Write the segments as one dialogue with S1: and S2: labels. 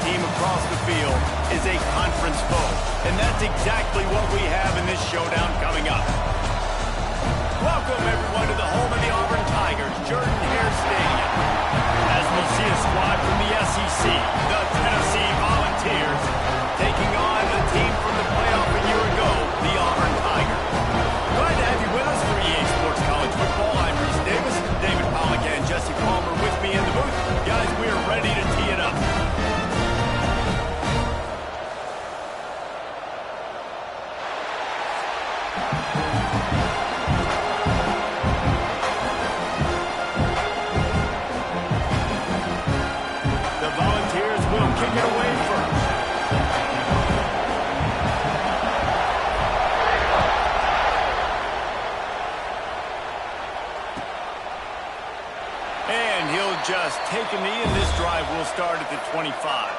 S1: team across the field is a conference foe. And that's exactly what we have in this showdown coming up. Welcome, everyone, to the home of the Auburn Tigers, Jordan-Hare Stadium. As we'll see a squad from the SEC, the Tennessee Volunteers, taking on a team from the playoff a year ago, the Auburn Tigers. Glad to have you with us for EA Sports College Football. I'm Reese Davis, David Pollack, and Jesse Palmer with me in the booth. Guys, we are ready to tee it up. Kick it away first. And he'll just take a knee, and this drive will start at the 25.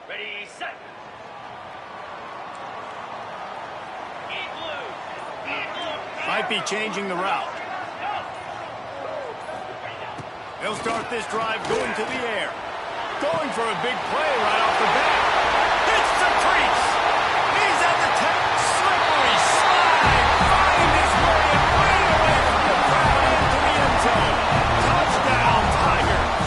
S2: Ready, set.
S1: Might be changing the route. He'll start this drive going to the air. Going for a big play right off the bat. Hits the crease. He's at the 10. Slippery slide. Find his way and put it away from the crowd into the end zone. Touchdown, Tigers.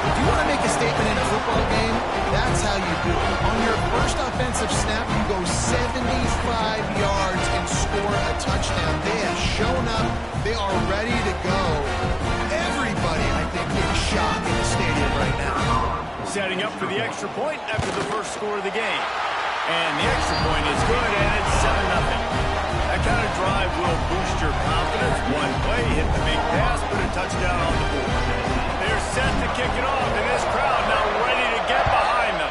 S3: If you want to make a statement in a football game, that's how you do it. On your first offensive snap, you go 75 yards and score a touchdown. They have shown up. They are ready to go. Everybody, I think, in shock in the stadium right now.
S1: Setting up for the extra point after the first score of the game. And the extra point is good, and it's 7-0. That kind of drive will boost your confidence. One play, hit the big pass, put a touchdown on the board. They're set to kick it off, and this crowd now ready to get behind them.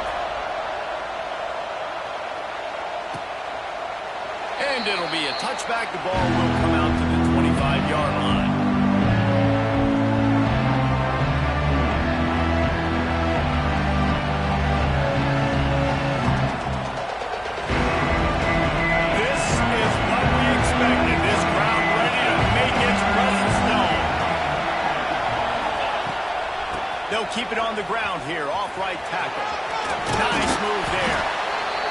S1: And it'll be a touchback. The ball will come out to the 25-yard line. This is what we expected. This crowd ready to make its presence known. They'll keep it on the ground here, off right tackle. Nice move there.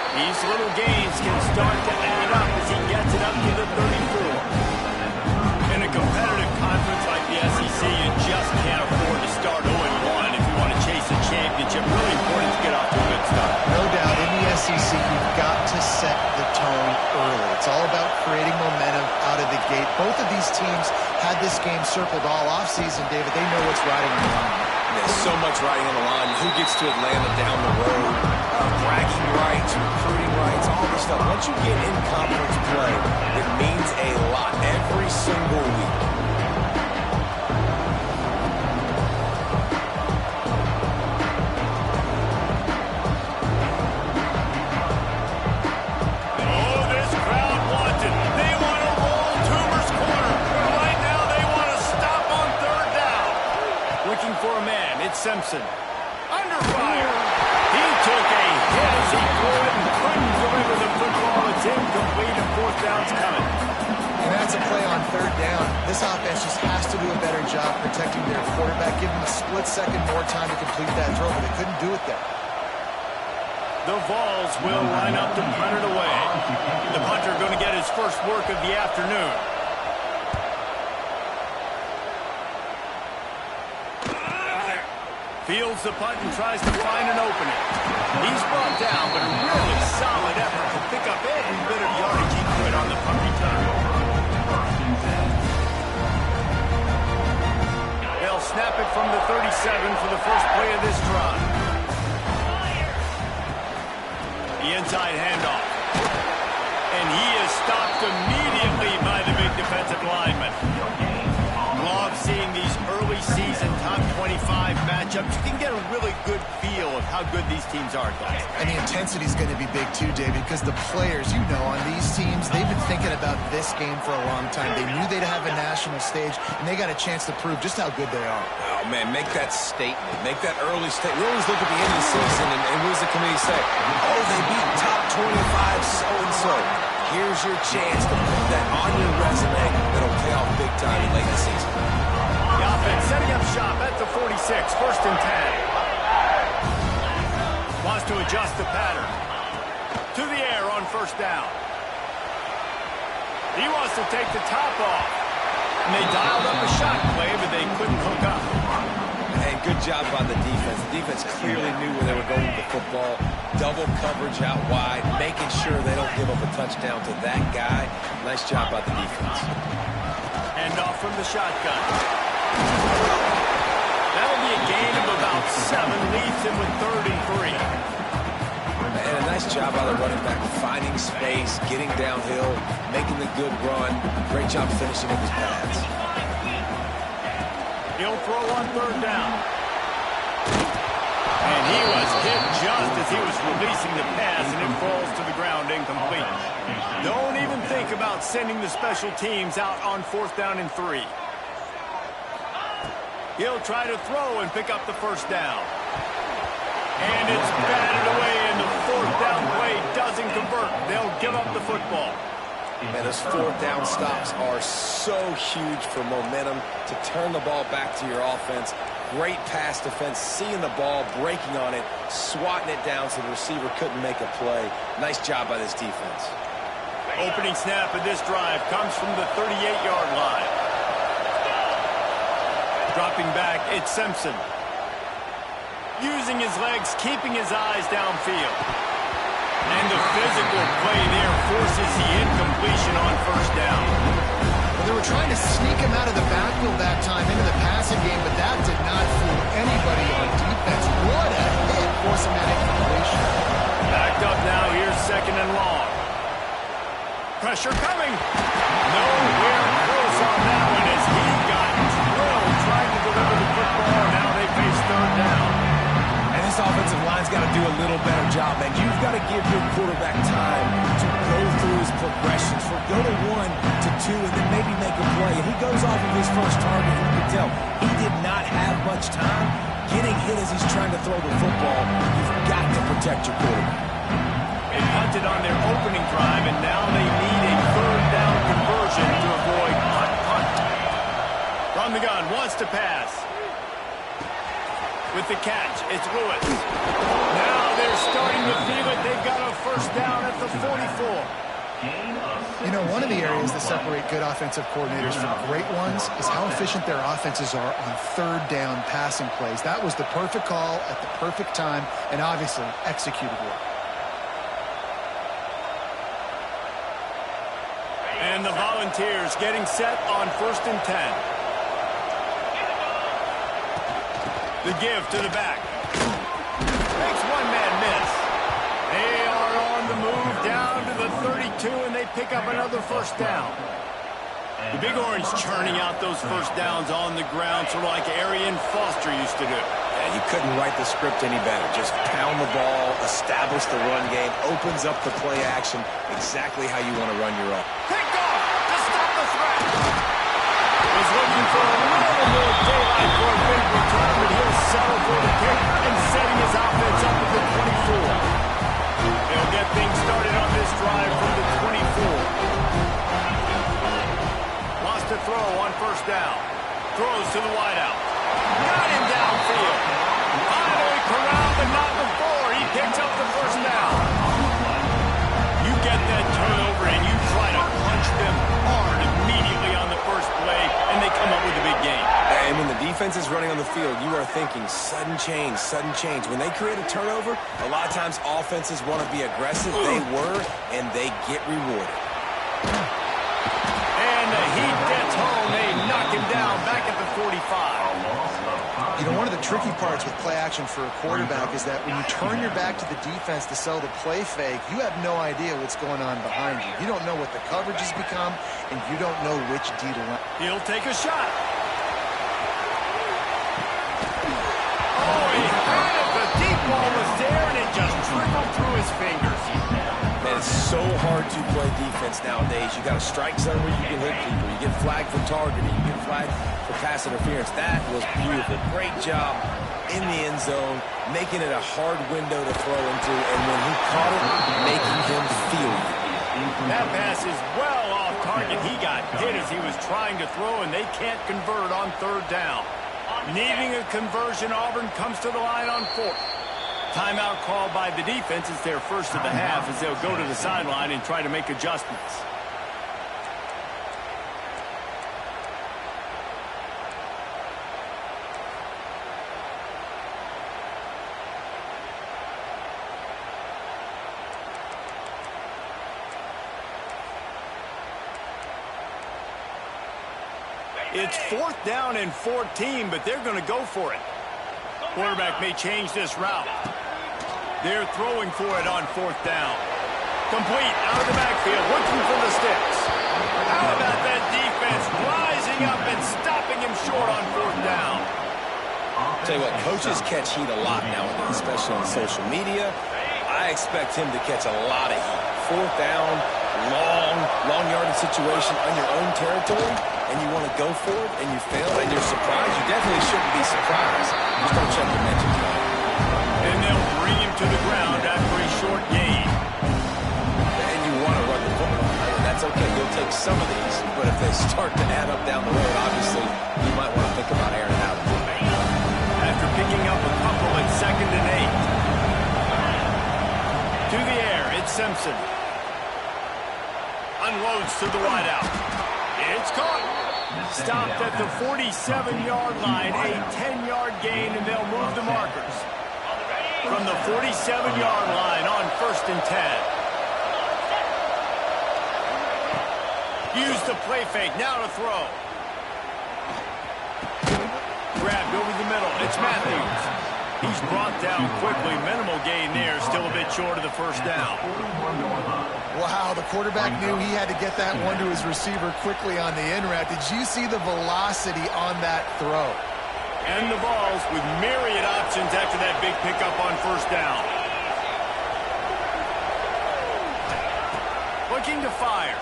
S1: These little gains can start to add up as he gets it up to the 34. In a competitive conference like the SEC, you just can't afford to start 0-1 if you want to chase a championship. Really important to get off to a good start.
S3: No doubt, in the SEC, you've got to set the tone early. It's all about creating momentum out of the gate. Both of these teams had this game circled all offseason, David. They know what's riding on the line.
S4: There's so much riding on the line. Who gets to Atlanta down the road? Bragging rights, recruiting rights, all this stuff. Once you get in conference play, it means a lot every single week.
S1: Oh, this crowd wants it. They want to roll Toomer's corner. Right now, they want to stop on third down. Looking for a man. It's Simpson. Under fire. He took a hit as he threw it and couldn't deliver the football. It's incomplete and fourth down's coming.
S3: And that's a play on third down. This offense just has to do a better job protecting their quarterback, give him a split second more time to complete that throw, but they couldn't do it there.
S1: The Vols will line up to punt it away. The punter going to get his first work of the afternoon. Fields the punt and tries to find an opening. He's brought down, but a really solid effort to pick up every bit of yardage he could on the punt return. They'll snap it from the 37 for the first play of this drive. The inside handoff. And he is stopped immediately by the big defensive lineman. Love seeing these early season top 25 matchups. You can get a really good feel of how good these teams are, guys.
S3: And the intensity is going to be big too, David, because the players, you know, on these teams, they've been thinking about this game for a long time. They knew they'd have a national stage, and they got a chance to prove just how good they are.
S4: Oh, man, make that statement. Make that early statement. We always look at the end of the season, and what does the committee say? Oh, they beat top 25 so-and-so. Here's your chance to put that on your resume that'll pay off big time late in the season.
S1: The offense setting up shop at the 46, first and 10. Wants to adjust the pattern. To the air on first down. He wants to take the top off. And they dialed up a shot play, but they couldn't hook up.
S4: Hey, good job by the defense. The defense clearly knew where they were going with the football. Double coverage out wide, making sure they don't give up a touchdown to that guy. Nice job by the defense.
S1: And off from the shotgun. That'll be a gain of about 7. Leaves him with 3rd and 3.
S4: And a nice job by the running back, finding space, getting downhill, making the good run. Great job finishing with his pads.
S1: He'll throw on 3rd down. And he was hit just as he was releasing the pass, and it falls to the ground incomplete. Don't even think about sending the special teams out on 4th down and 3. He'll try to throw and pick up the first down. And it's batted away, and the 4th down play doesn't convert. They'll give up the football.
S4: Man, those 4th down stops are so huge for momentum to turn the ball back to your offense. Great pass defense, seeing the ball, breaking on it, swatting it down so the receiver couldn't make a play. Nice job by this defense.
S1: Opening snap of this drive comes from the 38-yard line. Dropping back, it's Simpson. Using his legs, keeping his eyes downfield. And the physical play there forces the incompletion on first down.
S3: Well, they were trying to sneak him out of the backfield that time into the passing game, but that did not fool anybody on defense. What a hit, forcing that incompletion.
S1: Backed up now, here's 2nd and long. Pressure coming. Nowhere close on that one as he got drilled trying to deliver the football. Now they face 3rd down.
S4: And this offensive line's got to do a little better job, man. You've got to give your quarterback time to go through his progressions. Go to 1 to 2 and then maybe make a play. And he goes off of his first target. You can tell he did not have much time. Getting hit as he's trying to throw the football, you've got to protect your quarterback.
S1: They punted on their opening drive, and now they need a 3rd down conversion to avoid punt. From the gun, wants to pass. With the catch, it's Lewis. Now they're starting to feel it. They've got a first down at the 44.
S3: You know, one of the areas that separate good offensive coordinators from great ones is how efficient their offenses are on 3rd down passing plays. That was the perfect call at the perfect time and obviously executed well.
S1: And the Volunteers getting set on 1st and 10. The give to the back. Makes one man miss. They are on the move down to the 32, and they pick up another first down. The Big Orange churning out those first downs on the ground, sort of like Arian Foster used to do.
S4: Yeah, you couldn't write the script any better. Just pound the ball, establish the run game, opens up the play action, exactly how you want to run your own.
S1: Pick off to stop the threat. Was looking for a little more daylight for a big return, but he'll settle for the kick and setting his offense up at the 24. They'll get things started on this drive from the 24. Wants to throw on first down. Throws to the wideout. Got him downfield. Finally corralled, but not before. He picks up the first down. You get that turnover and you try to punch them hard immediately on the first play, and they come up with a big gain.
S4: And when the defense defense is running on the field, you are thinking sudden change, sudden change. When they create a turnover, a lot of times offenses want to be aggressive. They were, and they get rewarded.
S1: And the heat gets home. They knock him down back at the 45.
S3: You know, one of the tricky parts with play action for a quarterback is that when you turn your back to the defense to sell the play fake, you have no idea what's going on behind you. You don't know what the coverage has become, and you don't know which D to line.
S1: He'll take a shot. Oh, he had it. The deep ball was there, and it just trickled through his fingers.
S4: Man, it's so hard to play defense nowadays. You got a strike zone where you can hit people. You get flagged for targeting. You get flagged for pass interference. That was beautiful. Great job in the end zone, making it a hard window to throw into, and when he caught it, making him feel it.
S1: That pass is well off target. He got hit as he was trying to throw, and they can't convert on third down. Needing a conversion, Auburn comes to the line on fourth. Timeout called by the defense. It's their first of the half as they'll go to the sideline and try to make adjustments. It's fourth down and 14, but they're going to go for it. Quarterback may change this route. They're throwing for it on fourth down. Complete out of the backfield, looking for the sticks. How about that defense rising up and stopping him short on fourth down?
S4: Tell you what, coaches catch heat a lot nowadays, especially on social media. I expect him to catch a lot of heat. Fourth down, long yardage situation on your own territory, and you want to go for it, and you fail, and you're surprised. You definitely shouldn't be surprised. Just don't check the mentions.
S1: And they'll bring him to the ground after a short gain.
S4: And you want to run the football. I mean, that's okay. You'll take some of these, but if they start to add up down the road, obviously, you might want to think about airing it out.
S1: After picking up a couple at 2nd and 8. To the air, it's Simpson. Unloads to the wideout. It's caught. Stopped at the 47-yard line, a 10-yard gain, and they'll move the markers. From the 47-yard line on 1st and 10. Use the play fake, now to throw. Grabbed over the middle, it's Matthews. He's brought down quickly, minimal gain there, still a bit short of the first down.
S3: Wow, the quarterback knew he had to get that one to his receiver quickly on the in route. Did you see the velocity on that throw?
S1: And the balls with myriad options after that big pickup on first down. Looking to fire.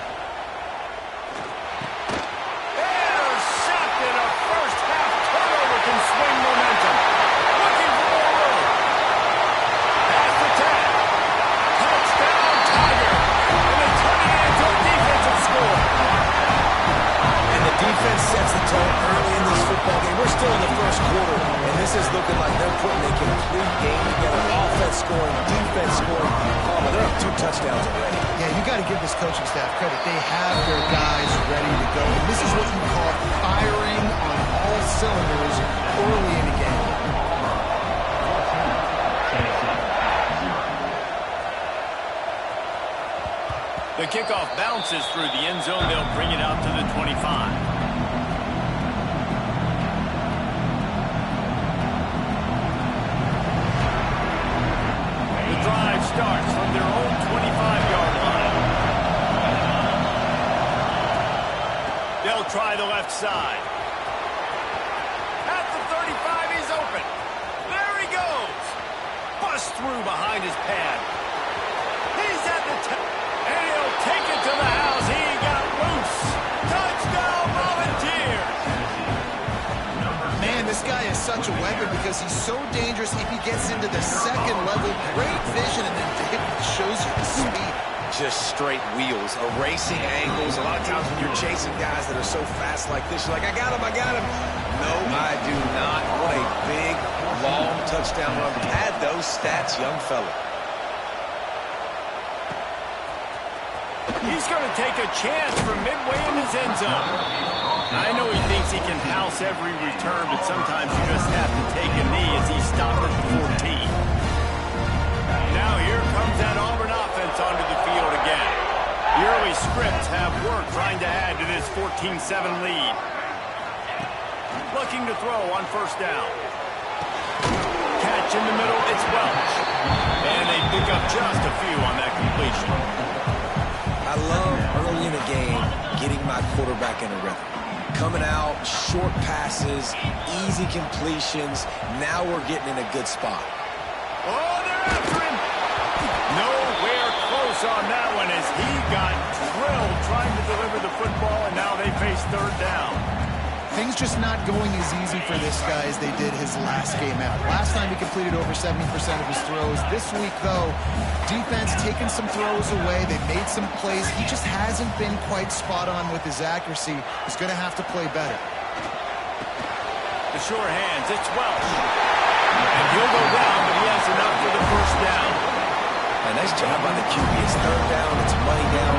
S1: Intercepted. A first half turnover can swing momentum. Looking for more room. Past the 10. Touchdown, Tiger. And they turn it into a defensive score.
S4: And the defense sets the tone early in this football game. We're still in the first quarter, and this is looking like they're putting a complete game together. Offense scoring, defense scoring. Oh, but they're up 2 touchdowns already.
S3: Yeah, you got to give this coaching staff credit. They have their guys ready to go. And this is what you call firing on all cylinders early in the game.
S1: The kickoff bounces through the end zone. They'll bring it out to the 25. The drive starts from their own 25-yard line. They'll try the left side. At the 35, he's open. There he goes. Bust through behind his pad. He's at the 10. And he'll take it to the house. He got loose. Touchdown, Volunteers.
S3: Man, this guy is such a weapon because he's so dangerous if he gets into the second level. Great vision, and then it shows you the speed.
S4: Just straight wheels, erasing angles. A lot of times when you're chasing guys that are so fast like this, you're like, I got him. No, I do not. What a big, long touchdown run. Pad those stats, young fella.
S1: He's going to take a chance from midway in his end zone. I know he thinks he can house every return, but sometimes you just have to take a knee as he stopped at the 14. Now here comes that Auburn offense onto the field again. The early scripts have worked trying to add to this 14-7 lead. Looking to throw on first down. Catch in the middle, it's Welch. And they pick up just a few on that completion.
S4: I love early in the game getting my quarterback in a rhythm. Coming out, short passes, easy completions. Now we're getting in a good spot.
S1: Oh, they're after him. Nowhere close on that one as he got drilled trying to deliver the football, and now they face third down.
S3: Things just not going as easy for this guy as they did his last game out. Last time he completed over 70% of his throws. This week, though, defense taking some throws away. They made some plays. He just hasn't been quite spot on with his accuracy. He's going to have to play better.
S1: The sure hands, it's Welch. And he'll go down, but he has enough for the first down.
S4: A nice job by the QB. It's third down. It's money down.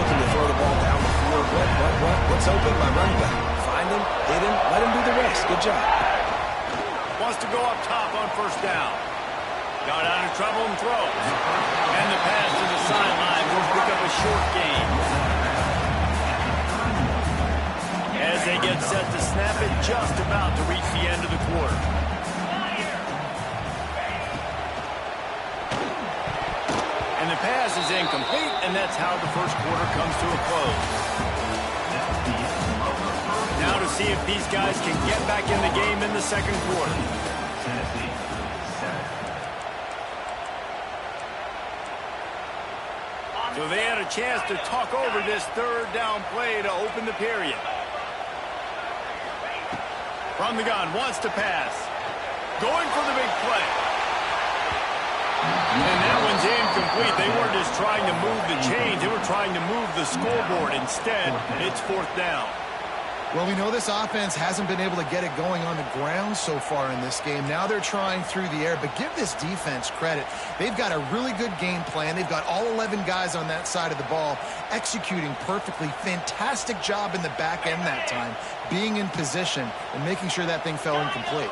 S4: Looking to throw the ball down the field. What's open? My running back. Find him, hit him, let him do the rest. Good job.
S1: Wants to go up top on first down. Got out of trouble and throws. And the pass to the sideline will pick up a short gain. As they get set to snap it, just about to reach the end of the quarter. And the pass is incomplete, and that's how the first quarter comes to a close. Now to see if these guys can get back in the game in the second quarter. So they had a chance to talk over this third down play to open the period. From the gun, wants to pass. Going for the big play. And that one's incomplete. They weren't just trying to move the chains. They were trying to move the scoreboard. Instead, it's fourth down.
S3: Well, we know this offense hasn't been able to get it going on the ground so far in this game. Now they're trying through the air, but give this defense credit. They've got a really good game plan. They've got all 11 guys on that side of the ball executing perfectly. Fantastic job in the back end that time, being in position and making sure that thing fell incomplete.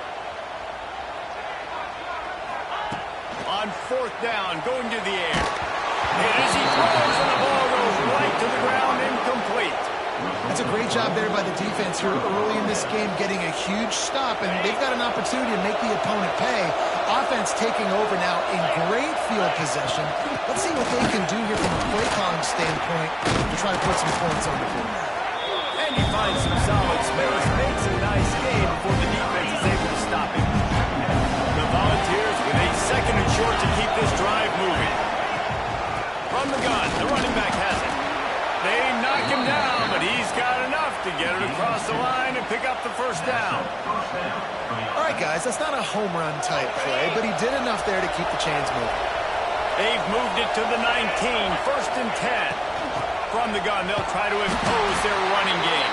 S1: On fourth down, going to the air. And as he throws, and the ball goes right to the ground, incomplete.
S3: That's a great job there by the defense here early in this game, getting a huge stop, and they've got an opportunity to make the opponent pay. Offense taking over now in great field possession. Let's see what they can do here from a play calling standpoint to try to put some points on the board.
S1: And he finds some solid space, makes a nice game before the defense is able to stop him. The Volunteers with a second and short to keep this drive moving. From the gun, the running back has it. They knock him down, but he's got enough to get it across the line and pick up the first down.
S3: All right, guys, that's not a home run type play, but he did enough there to keep the chains moving.
S1: They've moved it to the 19, first and 10. From the gun, they'll try to impose their running game.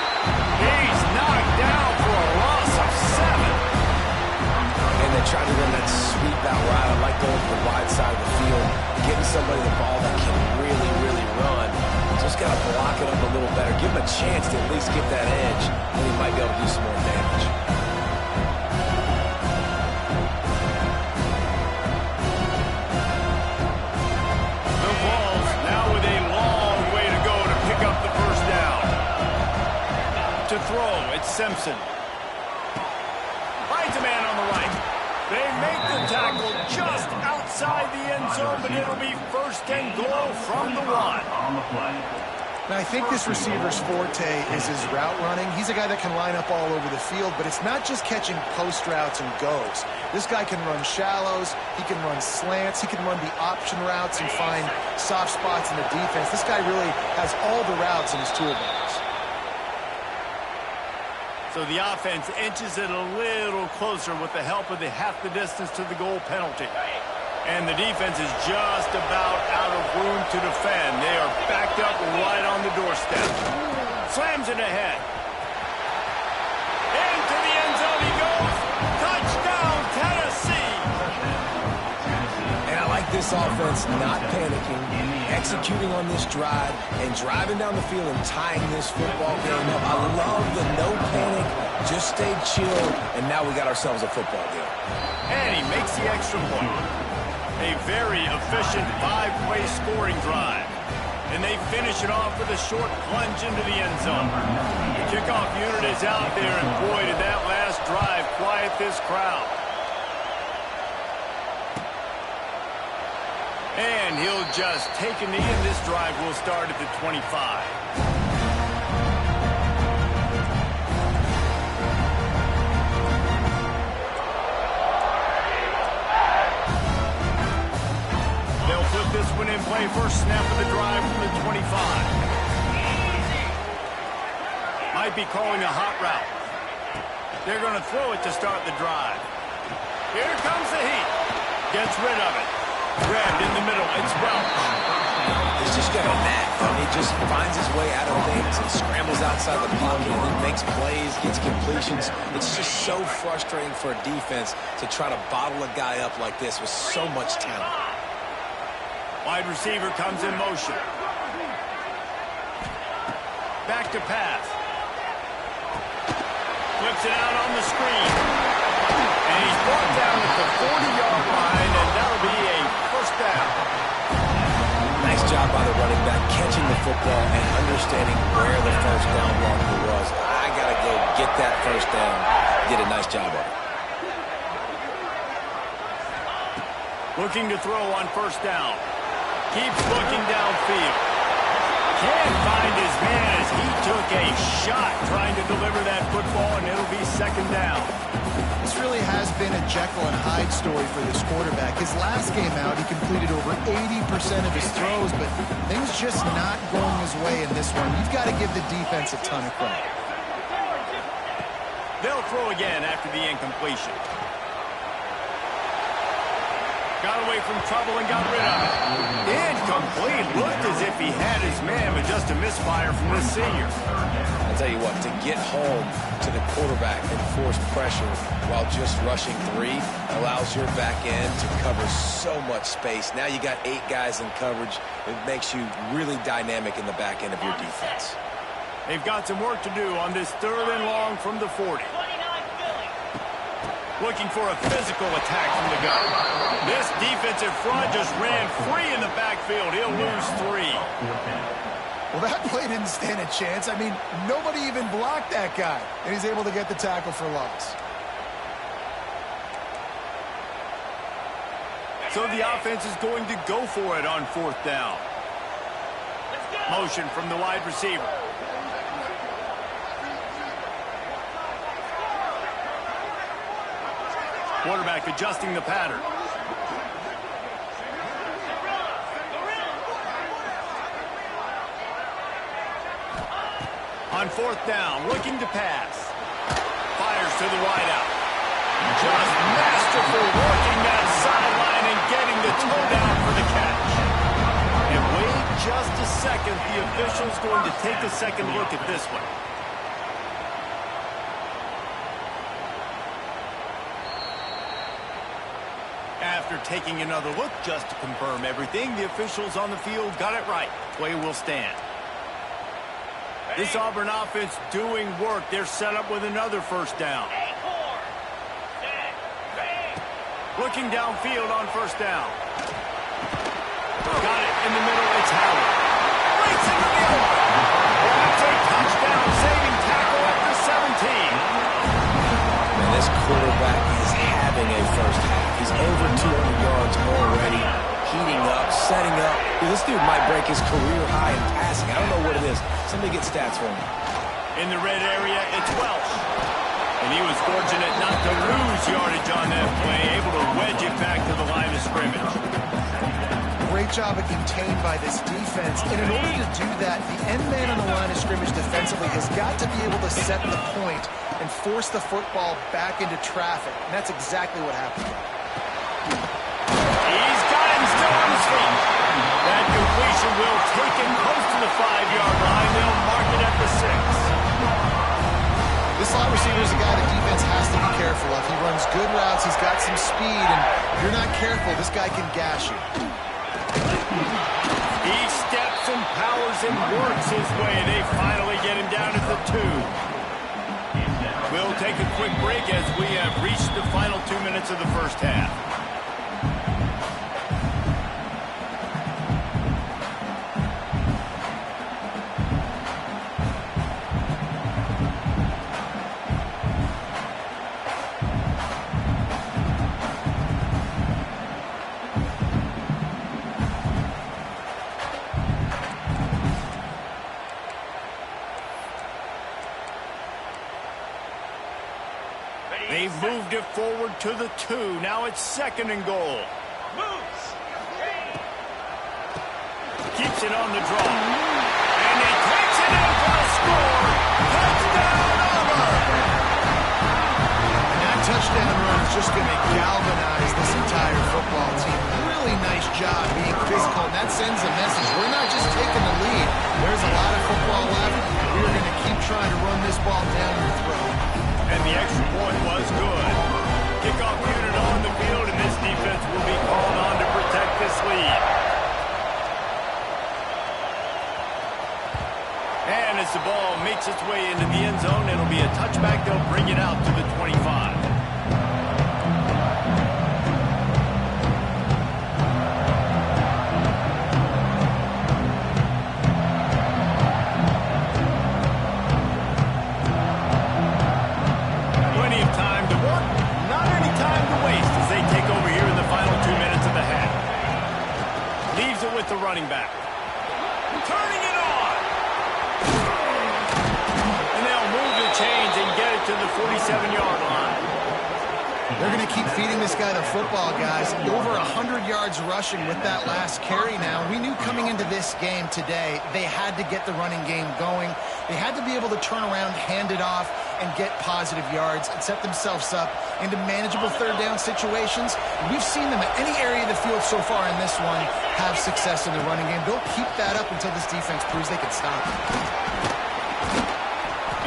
S1: He's knocked down for a loss of 7.
S4: And they try to run that sweep out wide. I like going to the wide side of the field, getting somebody the ball that can really, really run. Just got to block it up a little better. Give him a chance to at least get that edge, and he might be able to do some more damage.
S1: The Vols now with a long way to go to pick up the first down. To throw, it's Simpson. Finds a man on the right. They make the tackle just outside the end zone, but it'll be first and goal from the 1.
S3: Now, I think this receiver's forte is his route running. He's a guy that can line up all over the field, but it's not just catching post routes and goes. This guy can run shallows, he can run slants, he can run the option routes and find soft spots in the defense. This guy really has all the routes in his toolbox.
S1: So the offense inches it a little closer with the help of the half the distance to the goal penalty. And the defense is just about out of room to defend. They are backed up right on the doorstep. Slams it ahead. Into the end zone he goes. Touchdown, Tennessee.
S4: And I like this this offense not panicking, executing on this drive, and driving down the field and tying this football game up. I love the no panic, just stay chill, and now we got ourselves a football game.
S1: And he makes the extra point. A very efficient 5-play scoring drive. And they finish it off with a short plunge into the end zone. The kickoff unit is out there, and boy, did that last drive quiet this crowd. And he'll just take a knee, and this drive will start at the 25. They'll put this one in play. First snap of the drive from the 25. Might be calling a hot route. They're going to throw it to start the drive. Here comes the heat. Gets rid of it. Grabbed in the middle. It's Welch.
S4: He's just got a knack. He just finds his way out of things and scrambles outside the pocket and then makes plays, gets completions. It's just so frustrating for a defense to try to bottle a guy up like this with so much talent.
S1: Wide receiver comes in motion. Back to pass. Flips it out on the screen. And he's brought down at the 40-yard line, and that'll be a first down.
S4: Nice job by the running back, catching the football and understanding where the first down marker was. I got to go get that first down. Did a nice job of it.
S1: Looking to throw on first down. Keeps looking downfield. Can't find his man as he took a shot trying to deliver that football, and it'll be second down.
S3: This really has been a Jekyll and Hyde story for this quarterback. His last game out, he completed over 80% of his throws, but things just not going his way in this one. You've got to give the defense a ton of credit.
S1: They'll throw again after the incompletion. Got away from trouble and got rid of it. Incomplete. Looked as if he had his man, but just a misfire from this senior.
S4: I'll tell you what, to get home to the quarterback and force pressure while just rushing 3 allows your back end to cover so much space. Now you got 8 guys in coverage. It makes you really dynamic in the back end of your defense.
S1: They've got some work to do on this 3rd and long from the 40. Looking for a physical attack from the gun. This defensive front just ran free in the backfield. He'll lose 3.
S3: Well, that play didn't stand a chance. I mean, nobody even blocked that guy, and he's able to get the tackle for loss.
S1: So the offense is going to go for it on 4th down. Motion from the wide receiver. Quarterback adjusting the pattern. On 4th down, looking to pass. Fires to the wideout. Just masterful working that sideline and getting the toe down for the catch. And wait just a second. The official's going to take a second look at this one. After taking another look just to confirm everything, the officials on the field got it right. Play will stand. This Auburn offense doing work. They're set up with another first down. Looking downfield on first down. Got it in the middle. It's Howard. Breaks into the open. That's a touchdown saving tackle at the 17.
S4: Man, this quarterback is having a first half. He's over 200 yards already, heating up, setting up. Dude, this dude might break his career high in passing. I don't know what it is. Somebody get stats for him.
S1: In the red area, it's Welch. And he was fortunate not to lose yardage on that play, able to wedge it back to the line of scrimmage.
S3: Great job of contained by this defense. And in order to do that, the end man on the line of scrimmage defensively has got to be able to set the point and force the football back into traffic. And that's exactly what happened.
S1: He's got him still on his feet. That completion will take him close to the 5-yard line. They'll mark it at the 6.
S3: This slot receiver is a guy the defense has to be careful of. He runs runs good routes. He's got some speed, and if you're not careful, this guy can gash you.
S1: He steps and powers and works his way. They finally get him down at the 2. We'll take a quick break as we have reached the final 2 minutes of the first half. They've moved it forward to the 2. Now it's 2nd and goal. Keeps it on the draw. And he takes it in for a score. Touchdown, Auburn!
S3: And that touchdown run is just going to galvanize this entire football team. Really nice job being physical, and that sends a message. We're not just taking the lead. There's a lot of football left. We are going to keep trying to run this ball down your throat.
S1: And the extra point was good. Kickoff unit on the field, and this defense will be called on to protect this lead. And as the ball makes its way into the end zone, it'll be a touchback. They'll bring it out to the 25. The running back. Turning it on. And they'll move the chains and get it to the 47-yard line.
S3: They're going to keep feeding this guy the football, guys. Over 100 yards rushing with that last carry now. We knew coming into this game today, they had to get the running game going. They had to be able to turn around, hand it off, and get positive yards and set themselves up into manageable third down situations. We've seen them at any area of the field so far in this one have success in the running game. They'll keep that up until this defense proves they can stop it.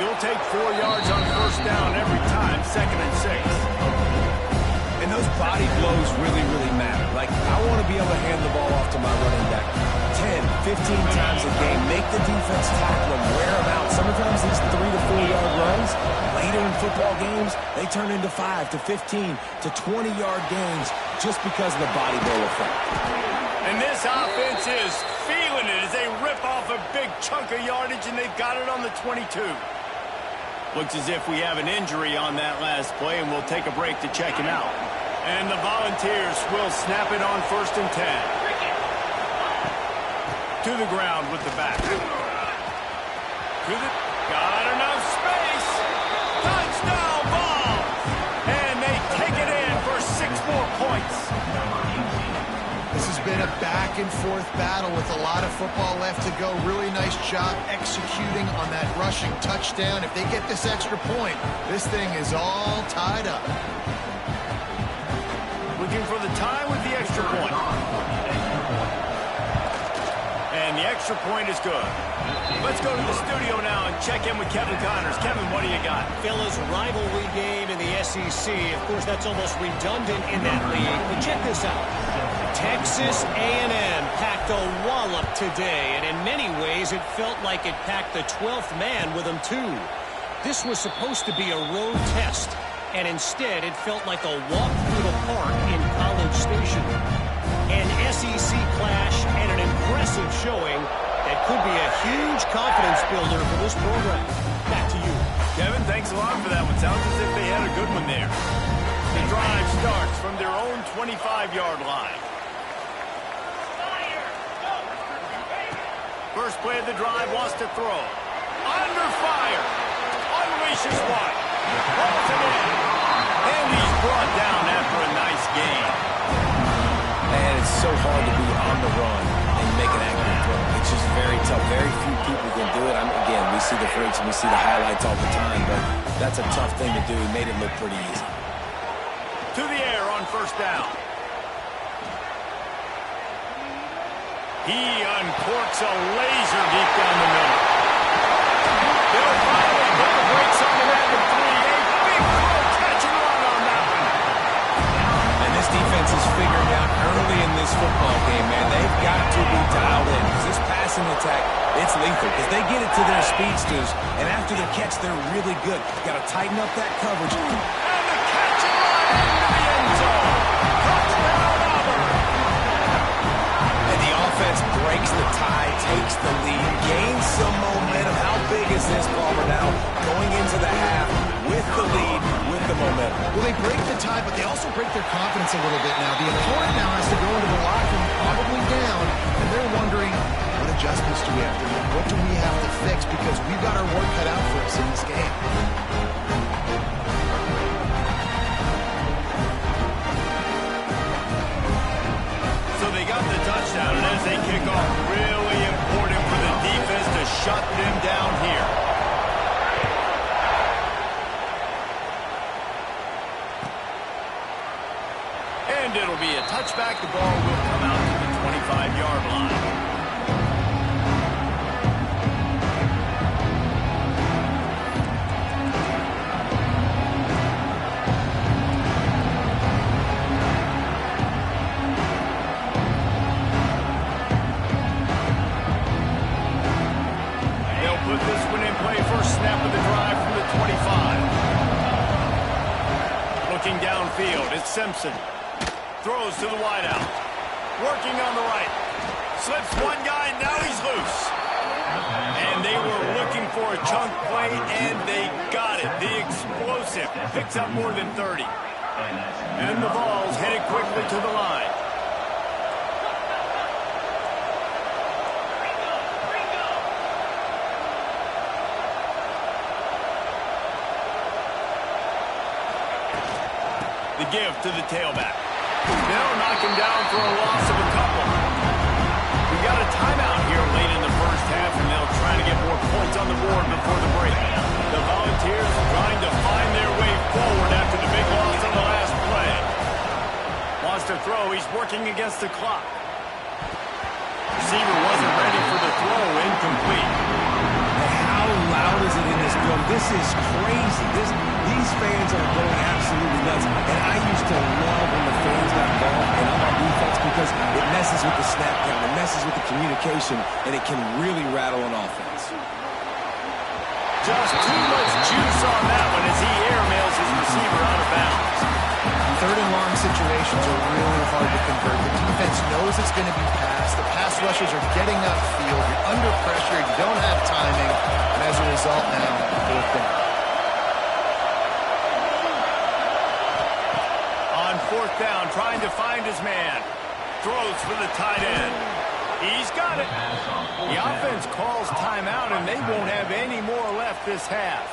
S1: You'll take 4 yards on first down every time, 2nd and 6.
S4: And those body blows really, really matter. Like, I want to be able to hand the ball off to my running back 10, 15 times a game. Make the defense tackle him, wear him out. Sometimes these 3 to 4 yard runs, later in football games, they turn into 5 to 15 to 20 yard gains just because of the body blow effect.
S1: And this offense is feeling it as they rip off a big chunk of yardage, and they've got it on the 22. Looks as if we have an injury on that last play, and we'll take a break to check him out. And the Volunteers will snap it on 1st and 10. To the ground with the back. Got enough space. Touchdown ball. And they take it in for 6 more points.
S3: This has been a back-and-forth battle with a lot of football left to go. Really nice job executing on that rushing touchdown. If they get this extra point, this thing is all tied up.
S1: Looking for the tie with the extra point. And the extra point is good. Let's go to the studio now and check in with Kevin Connors. Kevin, what do you got?
S2: Fellas, rivalry game in the SEC. Of course, that's almost redundant in that league. But check this out. Texas A&M packed a wallop today, and in many ways it felt like it packed the 12th man with them too. This was supposed to be a road test, and instead it felt like a walk through the park in College Station. An SEC clash and an impressive showing that could be a huge confidence builder for this program. Back to you.
S1: Kevin, thanks a lot for that one. Sounds as if they had a good one there. The drive starts from their own 25-yard line. First play of the drive, wants to throw. Under fire. Unleashes one. Pulls it in. And he's brought down after a nice gain.
S4: And it's so hard to be on the run and make an accurate throw. It's just very tough. Very few people can do it. Again, we see the freaks and we see the highlights all the time, but that's a tough thing to do. He made it look pretty easy.
S1: To the air on first down. He uncorks a laser deep down the middle. They'll finally put the brakes on the man with 3. A big throw, catch and run on that one.
S4: speedsters, and after the catch, they're really good. Got to tighten up that coverage.
S1: And the catch and run into the end zone. Touchdown, Auburn.
S4: And the offense breaks the tie, takes the lead, gains some momentum. How big is this, Palmer, now going into the half with the lead, with the momentum?
S3: Well, they break the tie, but they also break their confidence a little bit now. The opponent now has to go into the locker room probably down, and they're wondering, what adjustments do we have to make? What do we have to fix? Because we've got our work cut out for us in this game.
S1: So they got the touchdown, and as they kick off, really important for the defense to shut them down here. And it'll be a touchback. The ball will come out to the 25-yard line. Put this one in play. First snap of the drive from the 25. Looking downfield, it's Simpson. Throws to the wideout. Working on the right. Slips one guy, now he's loose. And they were looking for a chunk play, and they got it. The explosive picks up more than 30. And the ball's headed quickly to the line. The give to the tailback. They'll knock him down for a loss of a couple. We got a timeout here late in the first half, and they'll try to get more points on the board before the break. The Volunteers trying to find their way forward after the big loss on the last play. Wants to throw. He's working against the clock. Receiver wasn't ready for the throw. Incomplete.
S4: How loud is it in this building? This is crazy. These fans are going absolutely nuts. And I used to love when the fans got involved and I'm on defense because it messes with the snap count, it messes with the communication, and it can really rattle an offense.
S1: Just too much juice on that one as he airmails his receiver out of bounds.
S3: Third and long situations are really hard to convert. The defense knows it's going to be passed. The pass rushers are getting upfield. You're under pressure. You don't have timing. And as a result now, fourth down.
S1: On fourth down, trying to find his man. Throws for the tight end. He's got it. The offense calls timeout, and they won't have any more left this half.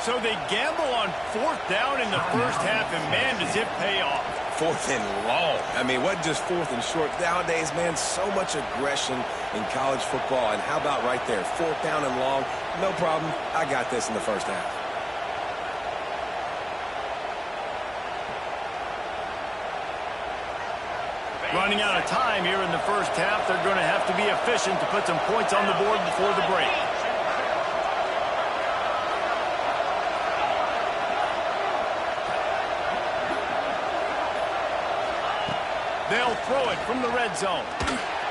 S1: So they gamble on fourth down in the first half, and man, does it pay off.
S4: Fourth and long. I mean, what just fourth and short? Nowadays, man, so much aggression in college football. And how about right there? Fourth down and long. No problem. I got this in the first half.
S1: Running out of time here in the first half. They're going to have to be efficient to put some points on the board before the break. They'll throw it from the red zone.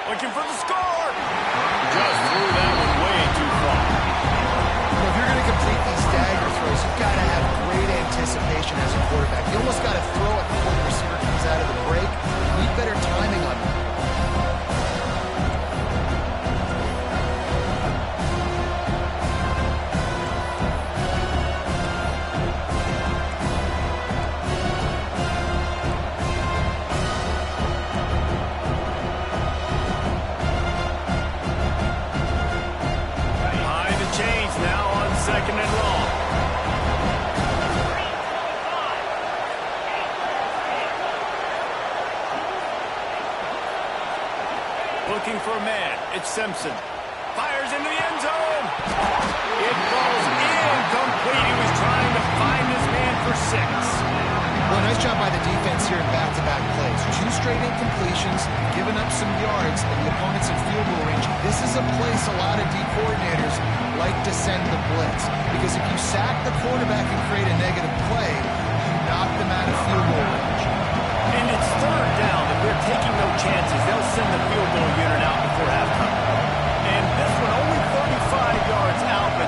S1: Looking for the score. Just threw that one way too far.
S3: Well, if you're going to complete these stagger throws, you've got to have great anticipation as a quarterback. You almost got to throw it before the receiver comes out of the break. You need better timing on that.
S1: Second and long. Looking for a man. It's Simpson. Fires into the end zone. It falls incomplete. He was trying to find his man for 6.
S3: Well, nice job by the defense here in back-to-back plays. 2 straight incompletions, giving up some yards, and the opponent's in field goal range. This is a place a lot of D coordinators like to send the blitz. Because if you sack the quarterback and create a negative play, you knock them out of field goal range.
S1: And it's third down. If they're taking no chances, they'll send the field goal unit out before halftime. And this one only 35 yards out, but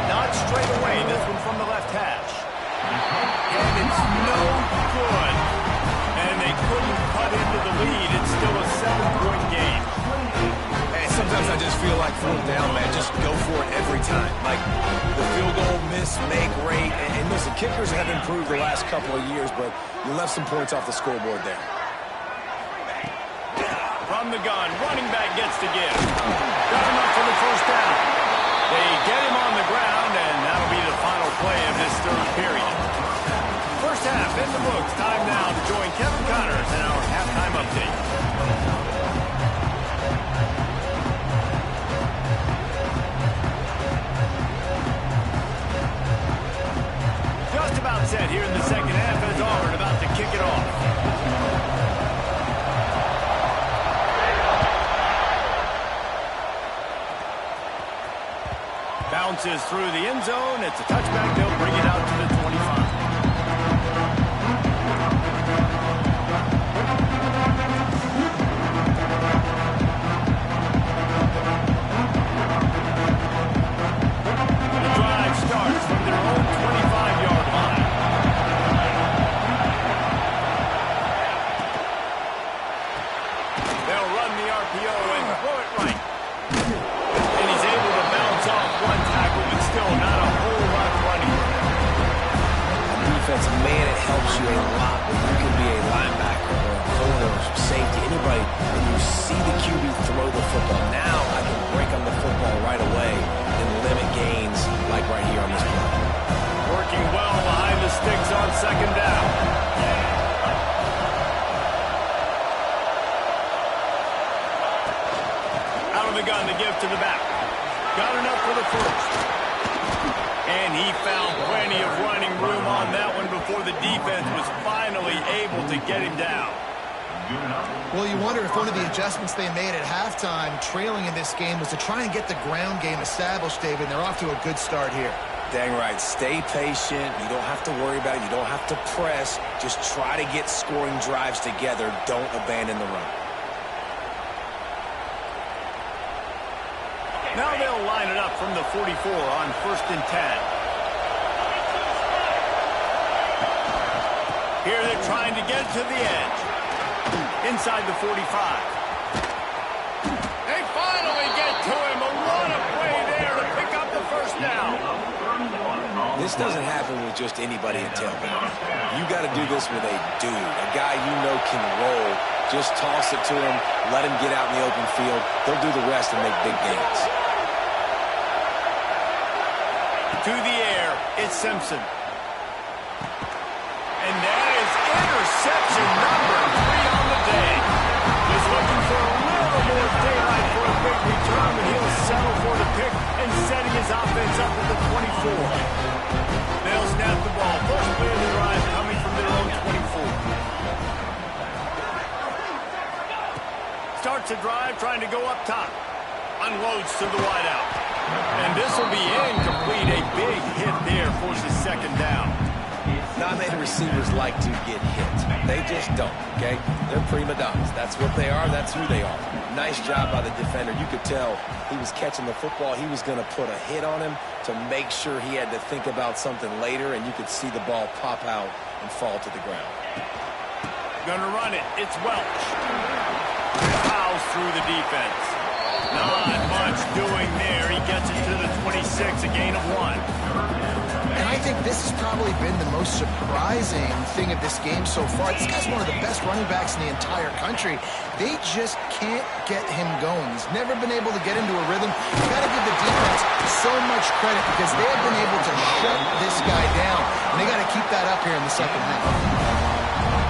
S4: fourth down, man, just go for it every time. Like the field goal miss, make rate. And listen, kickers have improved the last couple of years, but you left some points off the scoreboard there.
S1: From the gun, running back gets to give. Got him up for the first down. They get him on the ground, and that'll be the final play of this third period. First half in the books. Time now to join Kevin Connors in our halftime update. Just about set here in the second half as Auburn about to kick it off. Bounces through the end zone. It's a touchback. They'll bring it out to the 25. The drive starts from their own 25-yard line. They'll run the RPO and throw it right. And he's able to bounce off one tackle, but still not a whole lot running.
S4: Defense, man, it helps you a lot when you can be a linebacker or a corner or safety, anybody, when you see the QB throw the football. Now I can break on the football right away and limit gains like right here on this play.
S1: Working well behind the sticks on second down. Out of the gun to give to the back. Got enough for the first. And he found plenty of running room on that one before the defense was finally able to get him down.
S3: Well, you wonder if one of the adjustments they made at halftime, trailing in this game, was to try and get the ground game established, David, and they're off to a good start here.
S4: Dang right. Stay patient. You don't have to worry about it. You don't have to press. Just try to get scoring drives together. Don't abandon the run.
S1: Now they'll line it up from the 44 on 1st and 10. Here they're trying to get to the edge. Inside the 45. They finally get to him. A what a play there to pick up the first down.
S4: This doesn't happen with just anybody at tailback. You got to do this with a dude, a guy you know can roll. Just toss it to him, let him get out in the open field. He'll do the rest and make big gains.
S1: To the air, it's Simpson. And that is interception number 3 on the day. Just looking for a little more daylight for a big return, but he'll settle for the pick and setting his offense up at the 24. They'll snap the ball. First play of the drive coming from their own 24. Starts a drive trying to go up top. Unloads to the wideout. And this will be incomplete. A big hit there forces second down.
S4: Not many receivers like to get hit. They just don't, okay? They're prima donnas. That's what they are. That's who they are. Nice job by the defender. You could tell he was catching the football. He was going to put a hit on him to make sure he had to think about something later, and you could see the ball pop out and fall to the ground.
S1: Gonna run it. It's Welch. Fouls through the defense. Not much doing there. He gets it to the 26, a gain of 1.
S3: And I think this has probably been the most surprising thing of this game so far. This guy's one of the best running backs in the entire country. They just can't get him going. He's never been able to get into a rhythm. You got to give the defense so much credit because they have been able to shut this guy down. And they got to keep that up here in the second half.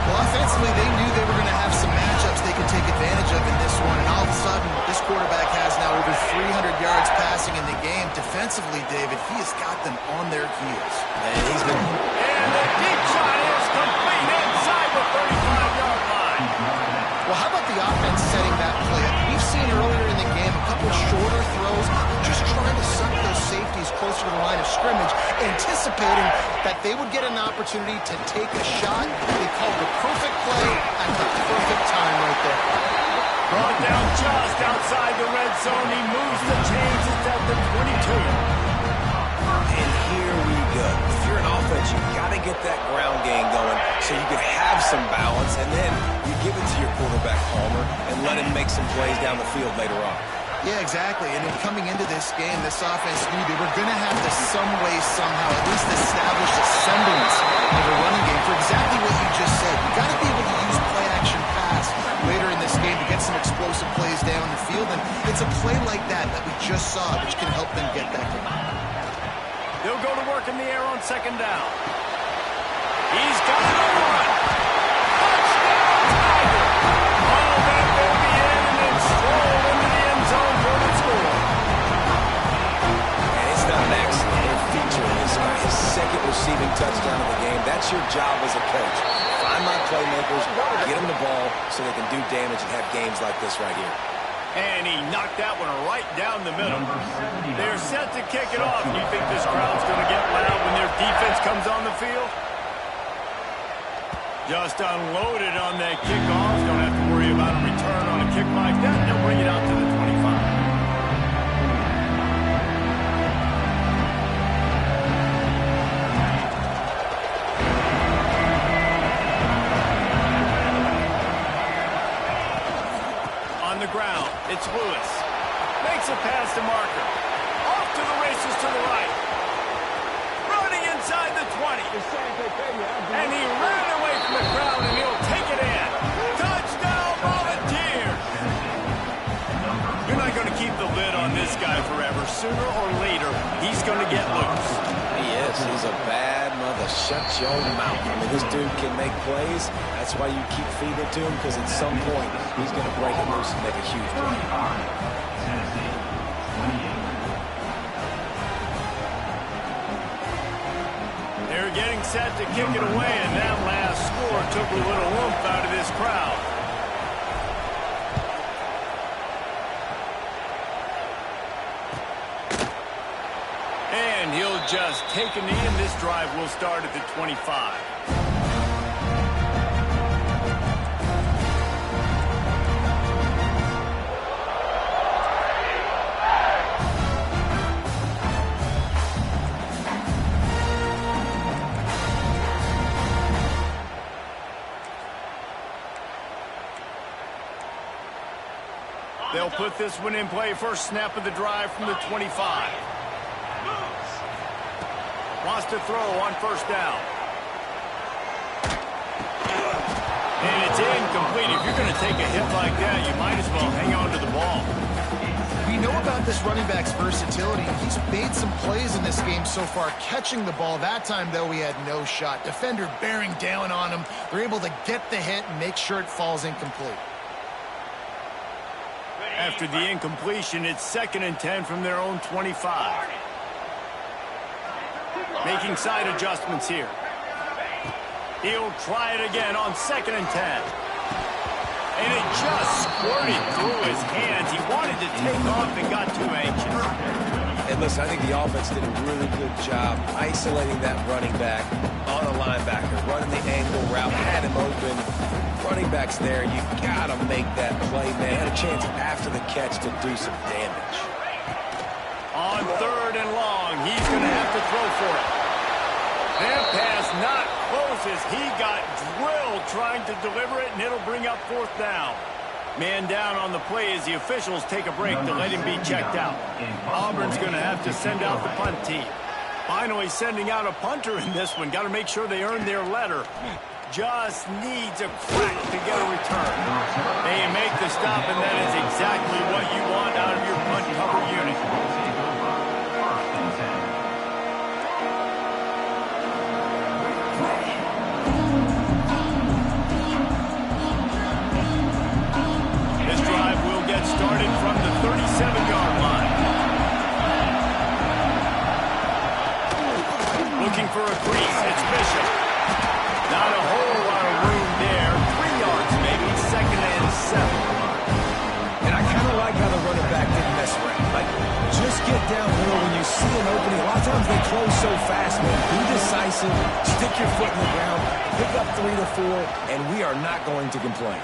S3: Well, offensively, they knew they were going to have some matchups they could take advantage of in this one. And all of a sudden, this quarterback has now over 300 yards passing in the game. Defensively, David, he has got them on their heels.
S4: And he's been...
S1: And the deep shot is complete inside the 35-yard line.
S3: Well, how about the offense setting that play up? We've seen earlier in the game a couple shorter throws, just trying to suck those safeties closer to the line of scrimmage, anticipating that they would get an opportunity to take a shot. They called the perfect play at the perfect time right there.
S1: Brought down just outside the red zone. He moves the chains. It's at the 22.
S4: And here we go. If you're an offense, you got to get that ground game going so you can have some balance, and then you give it to your quarterback, Palmer, and let him make some plays down the field later on.
S3: Yeah, exactly. And then coming into this game, this offense knew they were going to have to some way, somehow, at least establish a semblance of a running game for exactly what you just said. You got to be able to use play-action pass later in this game to get some explosive plays down the field. And it's a play like that we just saw, which can help them get that going.
S1: They'll go to work in the air on second down. He's got it on one. Touchdown, Tiger! All that baby in and then stroll into the end zone for the score.
S4: And it's not an accident feature. It's his second receiving touchdown of the game. That's your job as a coach. Find my playmakers, get them the ball so they can do damage and have games like this right here.
S1: And he knocked that one right down the middle. They're set to kick it off. You think this crowd's going to get loud when their defense comes on the field? Just unloaded on that kickoff. Don't have to worry about a return on a kick like that. They'll bring it out to the 25. Ground. It's Lewis. Makes a pass to Marker. Off to the races to the right. Running inside the 20. And he ran away from the crowd, and he'll take it in. Touchdown, Volunteers! You're not going to keep the lid on this guy forever. Sooner or later, he's going to get loose.
S4: He is. He's a bad mother. Shut your mouth. I mean, this dude can make plays. That's why you keep feeding it to him, because at some point, he's going to break it loose and make a huge play.
S1: They're getting set to kick it away, and that last score took a little oomph out of this crowd. And he'll just take a knee, and this drive will start at the 25. They'll put this one in play. First snap of the drive from the 25. Wants to throw on first down. And it's incomplete. If you're going to take a hit like that, you might as well hang on to the ball.
S3: We know about this running back's versatility. He's made some plays in this game so far, catching the ball. That time, though, he had no shot. Defender bearing down on him. They're able to get the hit and make sure it falls incomplete.
S1: After the incompletion, it's 2nd and 10 from their own 25. Making side adjustments here. He'll try it again on 2nd and 10. And it just squirted through his hands. He wanted to take off and got too anxious.
S4: And listen, I think the offense did a really good job isolating that running back on a linebacker, running the angle route, had him open. Running back's there. You got to make that play, man. Had a chance after the catch to do some damage.
S1: On 3rd and long, he's going to have to throw for it. That pass not close as he got drilled trying to deliver it, and it'll bring up 4th down. Man down on the play as the officials take a break to let him be checked out. Auburn's going to have to send out the punt team. Finally sending out a punter in this one. Got to make sure they earn their letter. Just needs a crack to get a return. They make the stop, and that is exactly what you want out of your punt cover unit. This drive will get started from the 37-yard line. Looking for a crease. It's Bishop. Not a whole lot of room there. 3 yards maybe. 2nd and 7.
S4: And I kind of like how the running back didn't mess around. Like, just get downhill when you see an opening. A lot of times they close so fast, man. Be decisive. Stick your foot in the ground. Pick up 3 to 4, and we are not going to complain.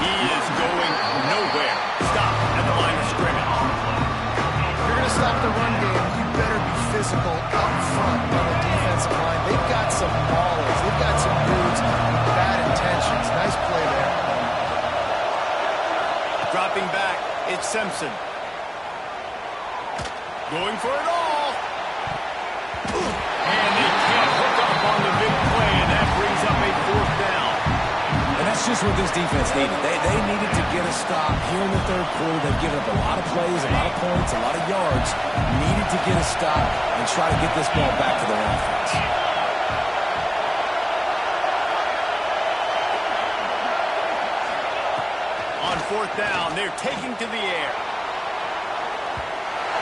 S1: He is going nowhere. Stop at the line of scrimmage.
S3: If you're going to stop the run game, you better be physical up front on the defensive line. They've got some maulers. They've got some dudes with bad intentions. Nice play there.
S1: Dropping back. Simpson. Going for it all. And they can't hook up on the big play, and that brings up a 4th down.
S4: And that's just what this defense needed. They needed to get a stop here in the 3rd quarter. They've given up a lot of plays, a lot of points, a lot of yards. Needed to get a stop and try to get this ball back to their offense.
S1: On 4th down, they're taking to the air.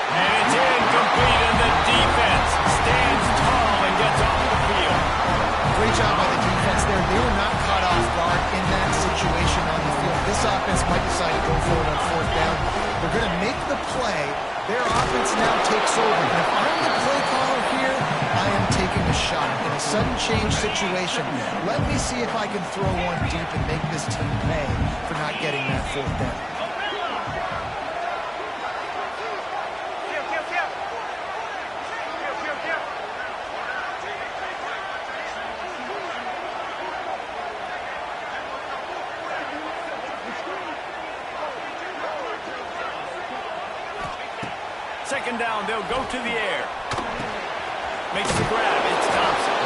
S1: And it's incomplete, and the defense stands tall and gets off the field.
S3: Great job by the defense there. They were not caught off guard in that situation on the field. This offense might decide to go for it on 4th down. They're going to make the play. Their offense now takes over. And if I'm the play caller here, I am taking a shot. In a sudden change situation, let me see if I can throw one deep and make this team pay for not getting that 4th down.
S1: Second down, they'll go to the air. Makes the grab, it's Thompson.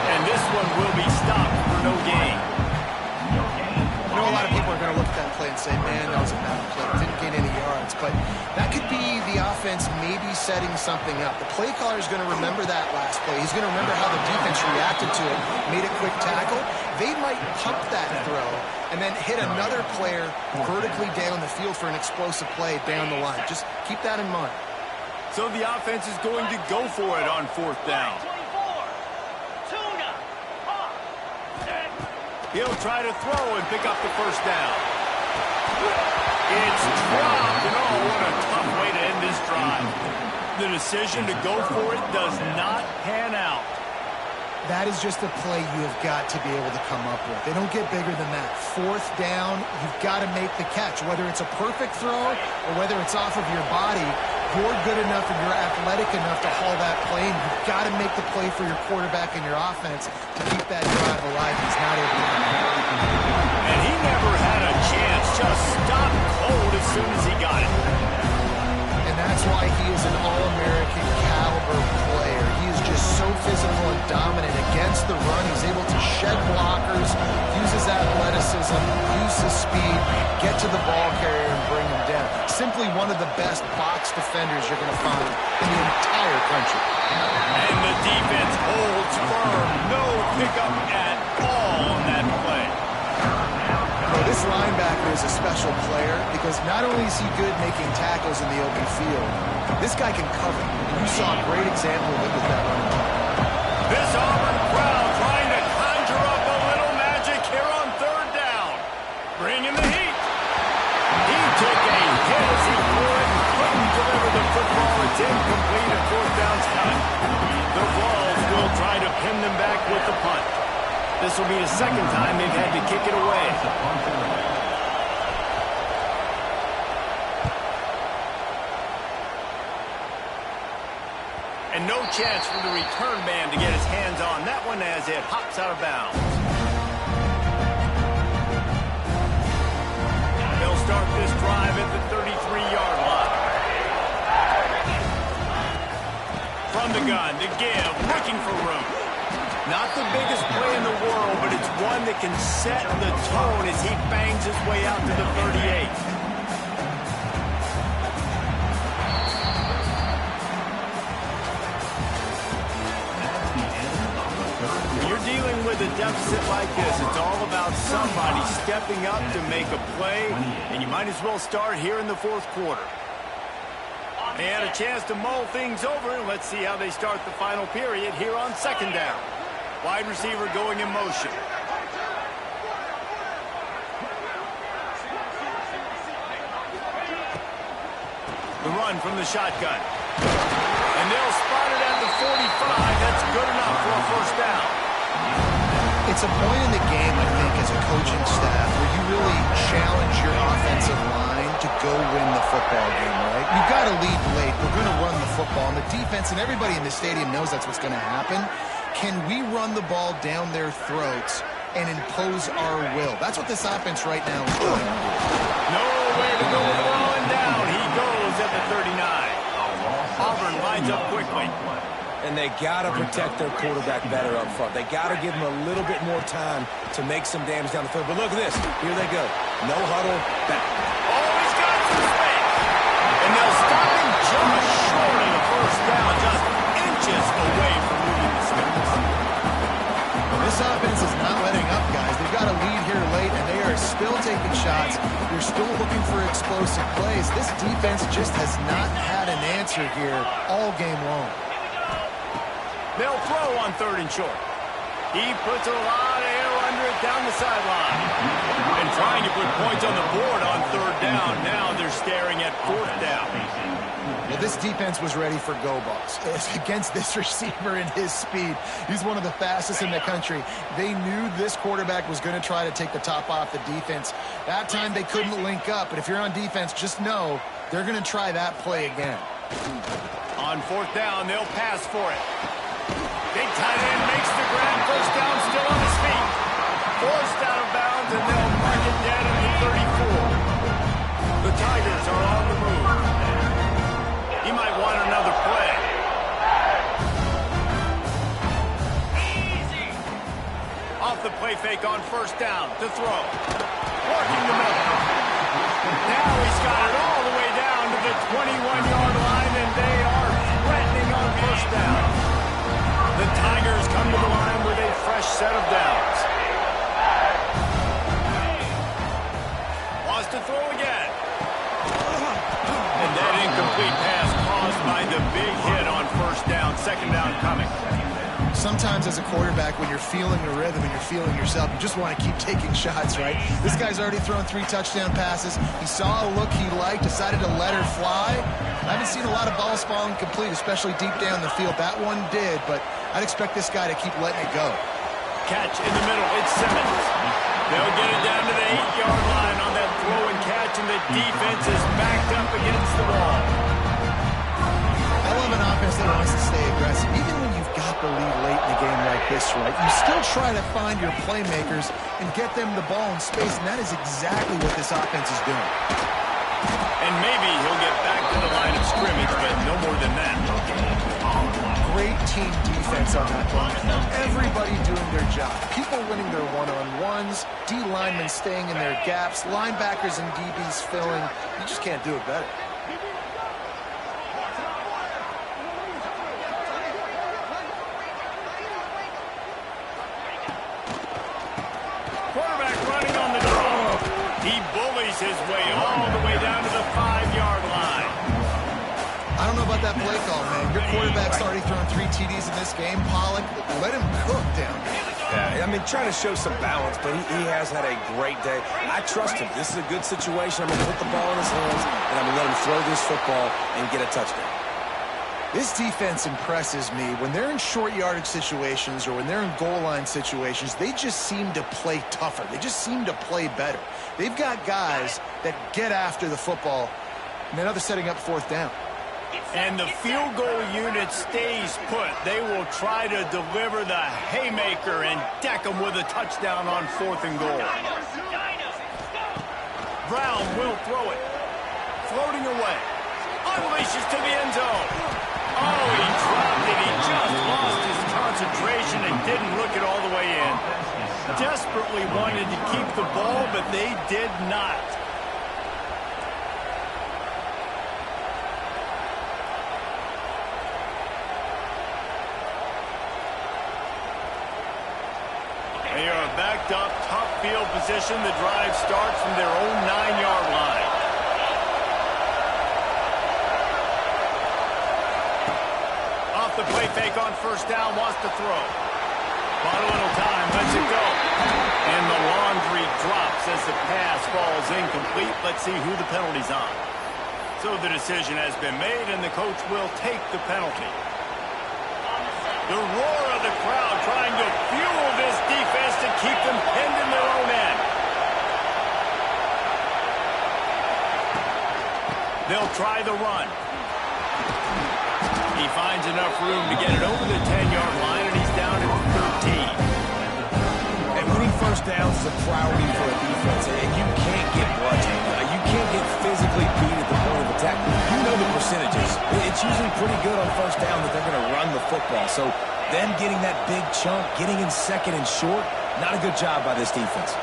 S1: And this one will be stopped for no gain.
S3: I know a lot of people are going to look at that play and say, man, that was a bad play. Didn't gain any yards. But that could be the offense maybe setting something up. The play caller is going to remember that last play. He's going to remember how the defense reacted to it, made a quick tackle. They might pump that throw and then hit another player vertically down the field for an explosive play down the line. Just keep that in mind.
S1: So the offense is going to go for it on 4th down. He'll try to throw and pick up the 1st down. It's dropped, and oh, what a tough way to end this drive. The decision to go for it does not pan out.
S3: That is just a play you have got to be able to come up with. They don't get bigger than that. 4th down, you've got to make the catch. Whether it's a perfect throw or whether it's off of your body, you're good enough and you're athletic enough to haul that play, and you've got to make the play for your quarterback and your offense to keep that drive alive. He's not able to do that.
S1: And he never had a chance. Just stopped cold as soon as he got it.
S3: And that's why he is an All-American caliber player. He is just so physical and dominant against the run. He's able to shed blockers, use his athleticism, use his speed, get to the ball carrier and bring him down. Simply one of the best box defenders you're going to find in the entire country.
S1: And the defense holds firm. No pickup at all on that play.
S3: Well, this linebacker is a special player because not only is he good making tackles in the open field, this guy can cover. And you saw a great example of it with that running back.
S1: This Auburn crowd trying to conjure up a little magic here on 3rd down. Bringing the heat. He took a hit as he threw it and couldn't deliver the football. It's incomplete and 4th down's cut. The Vols will try to pin them back with the punt. This will be the 2nd time they've had to kick it away. And no chance for the return man to get his hands on that one as it hops out of bounds. They'll start this drive at the 33-yard line. From the gun to give, looking for room. Not the biggest play in the world, but it's one that can set the tone as he bangs his way out to the 38. When you're dealing with a deficit like this, it's all about somebody stepping up to make a play, and you might as well start here in the 4th quarter. They had a chance to mull things over, and let's see how they start the final period here on 2nd down. Wide receiver going in motion. The run from the shotgun. And they'll spot it at the 45. That's good enough for a 1st down.
S3: It's a point in the game, I think, as a coaching staff, where you really challenge your offensive line to go win the football game, right? You've got to lead late. We're going to run the football. And the defense and everybody in the stadium knows that's what's going to happen. Can we run the ball down their throats and impose our will? That's what this offense right now is trying to do.
S1: No way to go with it all and down. lines up quickly.
S4: And they got to protect their quarterback better up front. They got to give him a little bit more time to make some damage down the field. But look at this. Here they go. No huddle, back.
S1: Oh, he's got some space. And they'll stop him just short of the first down, just inches away from moving the sticks.
S3: This offense is not letting up, guys. They've got a lead here late, and they are still taking shots. They're still looking for explosive plays. This defense just has not had an answer here all game long.
S1: They'll throw on 3rd and short. He puts a lot of air under it down the sideline. And trying to put points on the board on 3rd down. Now they're staring at 4th down.
S3: Well, this defense was ready for go balls. Against this receiver and his speed, he's one of the fastest in the country. They knew this quarterback was going to try to take the top off the defense. That time they couldn't link up, but if you're on defense, just know they're going to try that play again.
S1: On 4th down, they'll pass for it. Big tight end makes the grab. 1st down, still on his feet. Forced out of bounds, and they'll mark it dead at the 34. The Tigers are on the move. He might want another play. Easy. Off the play fake on 1st down to throw. Working the middle. Now he's got it all the way down to the 21-yard line, and they are threatening on 1st down. The Tigers come to the line with a fresh set of downs. Wants to throw again. And that incomplete pass caused by the big hit on 1st down. 2nd down coming.
S3: Sometimes as a quarterback, when you're feeling the rhythm and you're feeling yourself, you just want to keep taking shots, right? This guy's already thrown 3 touchdown passes. He saw a look he liked, decided to let her fly. I haven't seen a lot of balls falling complete, especially deep down the field. That one did, but I'd expect this guy to keep letting it go.
S1: Catch in the middle. It's Simmons. They'll get it down to the 8-yard line on that throw and catch, and the defense is backed up against the wall.
S3: I love an offense that wants to stay aggressive. Even when you've got the lead late in a game like this, right, you still try to find your playmakers and get them the ball in space, and that is exactly what this offense is doing.
S1: And maybe he'll get back to the line of scrimmage, but no more than that.
S3: Great team defense on that one. Everybody doing their job. People winning their one-on-ones, D linemen staying in their gaps, linebackers and DBs filling. You just can't do it better.
S1: Quarterback running on the draw. He bullies his way all the way down to the 5-yard line.
S3: I don't know about that play call, man. Your quarterback's already thrown 3 TDs in this game. Pollock, let him cook down here.
S4: Yeah, I mean, trying to show some balance, but he has had a great day. I trust him. This is a good situation. I'm going to put the ball in his hands, and I'm going to let him throw this football and get a touchdown.
S3: This defense impresses me. When they're in short yardage situations or when they're in goal line situations, they just seem to play tougher. They just seem to play better. They've got guys that get after the football, and now they're setting up 4th down.
S1: And the field goal unit stays put. They will try to deliver the haymaker and deck them with a touchdown on 4th and goal. Brown will throw it. Floating away. Unleashes to the end zone. Oh, he dropped it. He just lost his concentration and didn't look it all the way in. Desperately wanted to keep the ball, but they did not. They are backed up, tough field position. The drive starts from their own 9-yard line. Off the play fake on 1st down, wants to throw. Bought a little time, lets it go. And the laundry drops as the pass falls incomplete. Let's see who the penalty's on. So the decision has been made, and the coach will take the penalty. The roar of the crowd trying to fuel this defense to keep them pinned in their own end. They'll try the run. He finds enough room to get it over the 10-yard line, and he's down at 13.
S4: And winning 1st downs is a priority for a defense, and you can't get bludgeoned. You can't get physically beat at the point of attack. You know the percentages. It's usually pretty good on first down that they're going to run the football. So them getting that big chunk, getting in second and short, not a good job by this defense.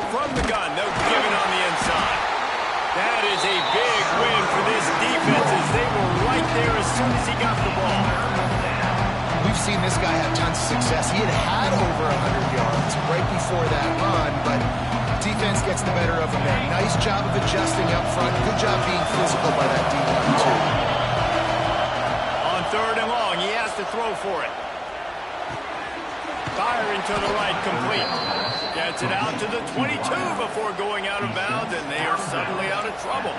S1: From the gun, they'll give it on the inside. That is a big win for this defense as they were right there as soon as he got the ball.
S3: We've seen this guy have tons of success. He had over 100 yards right before that run, but defense gets the better of him there. Nice job of adjusting up front. Good job being physical by that D-line, too.
S1: On third and long, he has to throw for it. Firing to the right, complete. Gets it out to the 22 before going out of bounds, and they are suddenly out of trouble.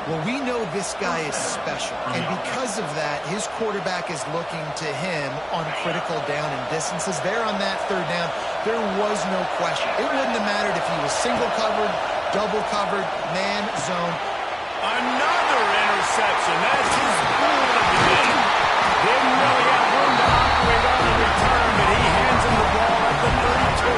S3: Well, we know this guy is special, and because of that, his quarterback is looking to him on critical down and distances. There on that third down, there was no question. It wouldn't have mattered if he was single covered, double covered, man, zone.
S1: Another interception. That's his goal of the game. Didn't really have room to operate on the return, but he hands him the ball at the 32.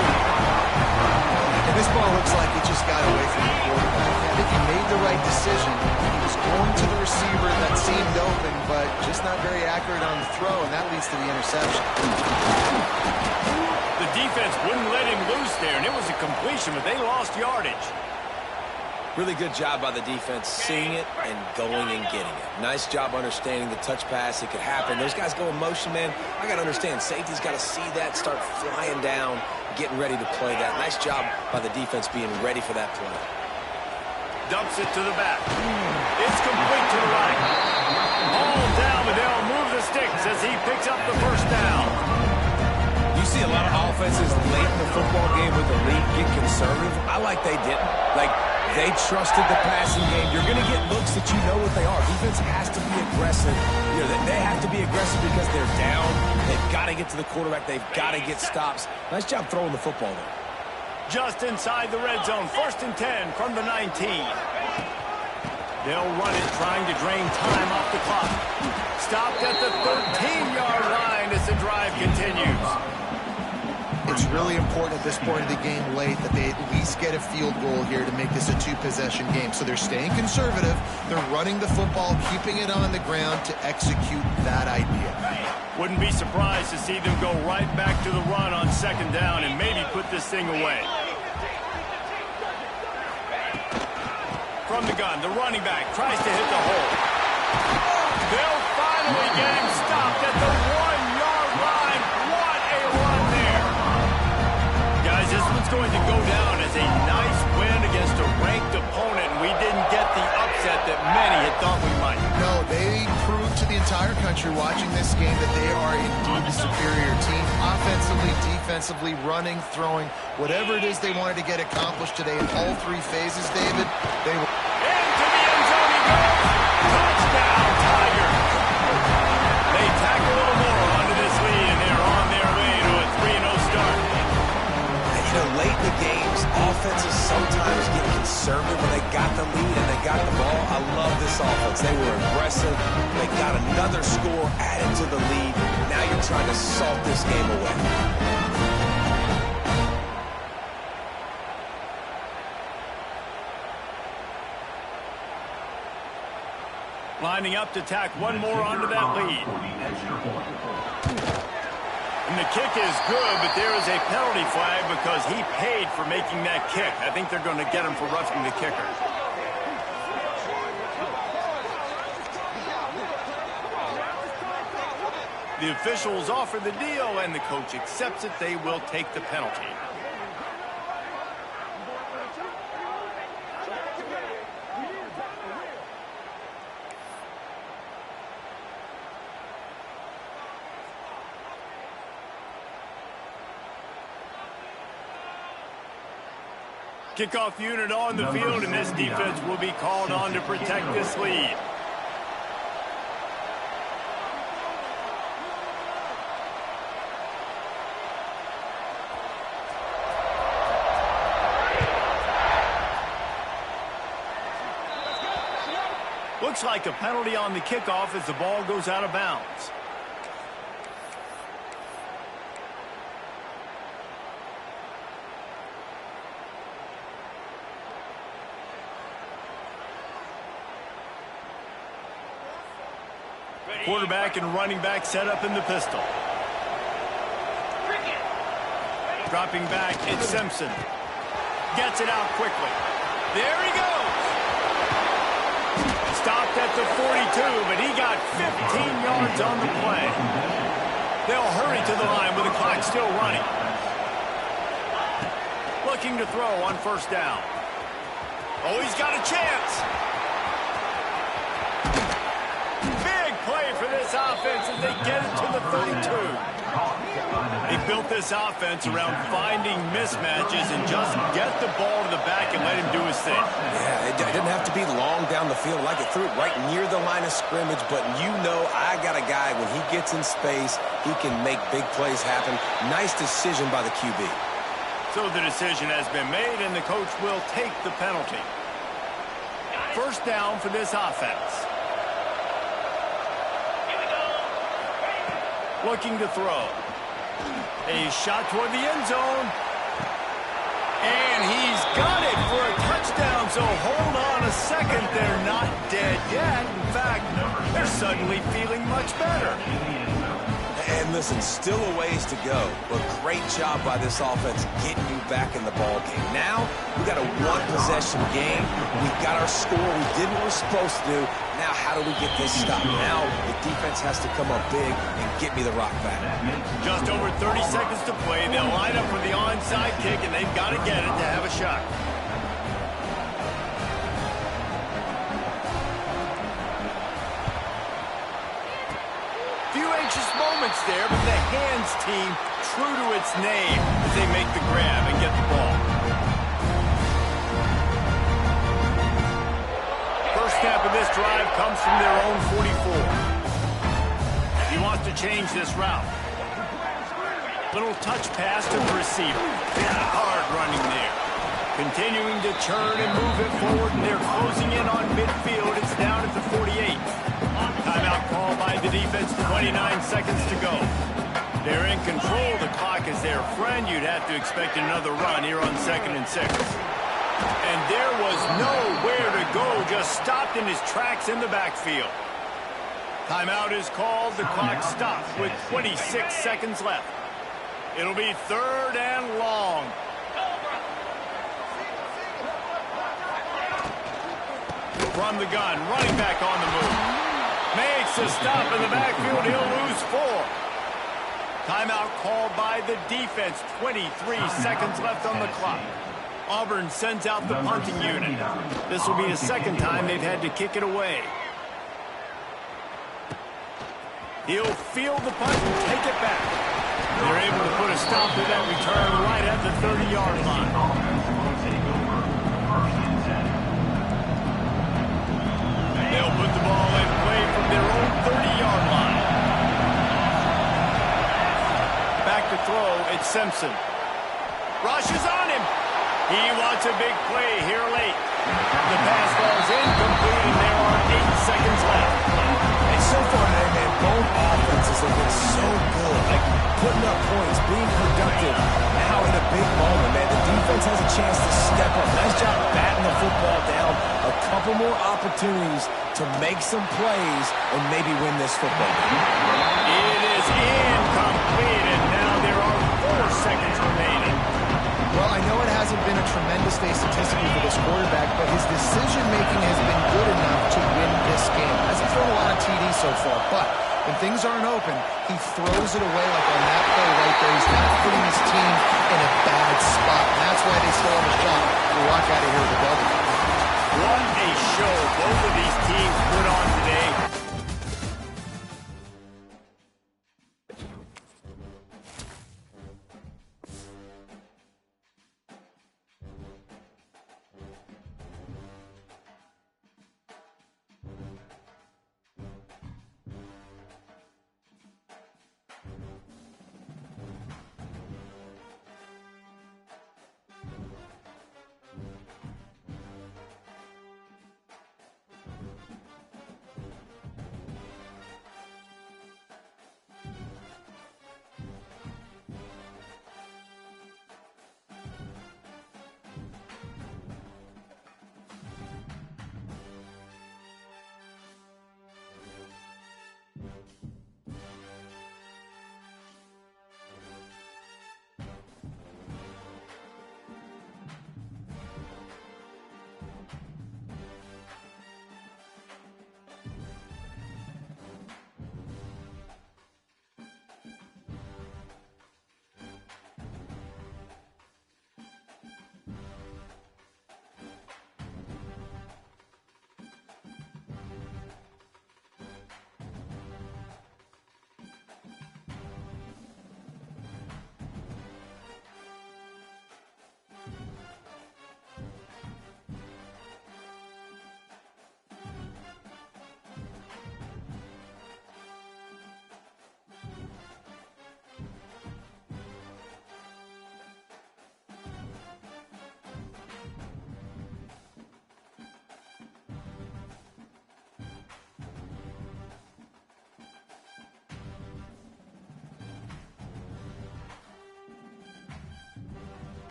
S3: And this ball looks like it just got away from the quarterback. I think he made the right decision. He was going to the receiver that seemed open, but just not very accurate on the throw, and that leads to the interception.
S1: The defense wouldn't let him loose there, and it was a completion, but they lost yardage.
S4: Really good job by the defense, seeing it and going and getting it. Nice job understanding the touch pass. It could happen. Those guys go in motion, man. I got to understand, safety's got to see that, start flying down, getting ready to play that. Nice job by the defense being ready for that play.
S1: Dumps it to the back. It's complete to the right. Ball down, but they'll move the sticks as he picks up the first down.
S4: You see a lot of offenses late in the football game with the lead get conservative. I like they didn't. Like, they trusted the passing game. You're going to get looks that you know what they are. Defense has to be aggressive. You know, they have to be aggressive because they're down. They've got to get to the quarterback. They've got to get stops. Nice job throwing the football there.
S1: Just inside the red zone. 1st and 10 from the 19. They'll run it, trying to drain time off the clock. Stopped at the 13-yard line as the drive continues.
S3: It's really important at this point of the game late that they at least get a field goal here to make this a two-possession game. So they're staying conservative. They're running the football, keeping it on the ground to execute that idea.
S1: Wouldn't be surprised to see them go right back to the run on 2nd down and maybe put this thing away. From the gun, the running back tries to hit the hole. They'll finally get him stopped at the 1-yard line. What a run there. Guys, this one's going to go down as a nice win against a ranked opponent, and we didn't get the upset that many had thought we might.
S3: No, they proved to the entire country watching this game that they are indeed the superior team. Offensively, defensively, running, throwing, whatever it is they wanted to get accomplished today in all three phases, David, they were...
S1: Into the end zone he goes. Touchdown, Tigers. They tack a little more onto this lead, and they're on their way to a 3-0 start.
S4: You know, late in the games, offenses sometimes get conservative when they got the lead and they got the ball. I love this offense. They were aggressive. They got another score added to the lead. Now you're trying to salt this game away.
S1: Lining up to tack one more onto that lead. And the kick is good, but there is a penalty flag because he paid for making that kick. I think they're going to get him for roughing the kicker. The officials offer the deal, and the coach accepts it. They will take the penalty. Kickoff unit on the field, and this defense will be called on to protect this lead. Looks like a penalty on the kickoff as the ball goes out of bounds. Quarterback and running back set up in the pistol. Dropping back, it's Simpson. Gets it out quickly. There he goes. Stopped at the 42, but he got 15 yards on the play. They'll hurry to the line with the clock still running. Looking to throw on first down. Oh, he's got a chance. Big play for this offense as they get it to the 32. They built this offense around finding mismatches and just get the ball to the back and let him do his thing.
S4: Yeah, it didn't have to be long down the field. Like it threw it right near the line of scrimmage, but you know I got a guy, when he gets in space, he can make big plays happen. Nice decision by the QB.
S1: So the decision has been made, and the coach will take the penalty. First down for this offense. Looking to throw. A shot toward the end zone. And he's got it for a touchdown, so hold on a second. They're not dead yet. In fact, they're suddenly feeling much better.
S4: And listen, still a ways to go, but great job by this offense getting you back in the ball game. Now, we got a one-possession game. We got our score. We did what we're supposed to do. Now, how do we get this stopped? Now, the defense has to come up big and get me the rock back.
S1: Just over 30 seconds to play. They'll line up for the onside kick, and they've got to get it to have a shot. Few anxious moments there, but the hands team true to its name as they make the grab and get the ball. First snap of this drive comes from their own 44. He wants to change this route. Little touch pass to the receiver. Hard running there. Continuing to churn and move it forward, and they're closing in on midfield. It's down at the 48. Timeout call by the defense, 29 seconds to go. They're in control. The clock is their friend. You'd have to expect another run here on 2nd and 6. And there was nowhere to go, just stopped in his tracks in the backfield. Timeout is called. The clock stops with 26 seconds left. It'll be 3rd and long. From the gun, running back on the move. Makes a stop in the backfield. He'll lose 4. Timeout called by the defense. 23 seconds left on the clock. Auburn sends out the punting unit. This will be the second time they've had to kick it away. He'll field the punt and take it back. They're able to put a stop to that return right at the 30-yard line. They'll put the ball in play from their own 30-yard line. Back to throw, it's Simpson. Rush is on him. He wants a big play here late. The pass falls incomplete, and there are 8 seconds left.
S4: And so far today, man, both offenses have been so good. Like, putting up points, being productive. Now in a big moment, man, the defense has a chance to step up. Nice job batting the football down. A couple more opportunities to make some plays and maybe win this football game.
S1: It is incomplete, and now there are 4 seconds remaining.
S3: Well, I know it hasn't been a tremendous day statistically for this quarterback, but his decision-making has been good enough to win this game. Hasn't thrown a lot of TDs so far, but when things aren't open, he throws it away like on that play right there. He's not putting his team in a bad spot, and that's why they still have a shot to walk out of here with a W.
S1: What a show both of these teams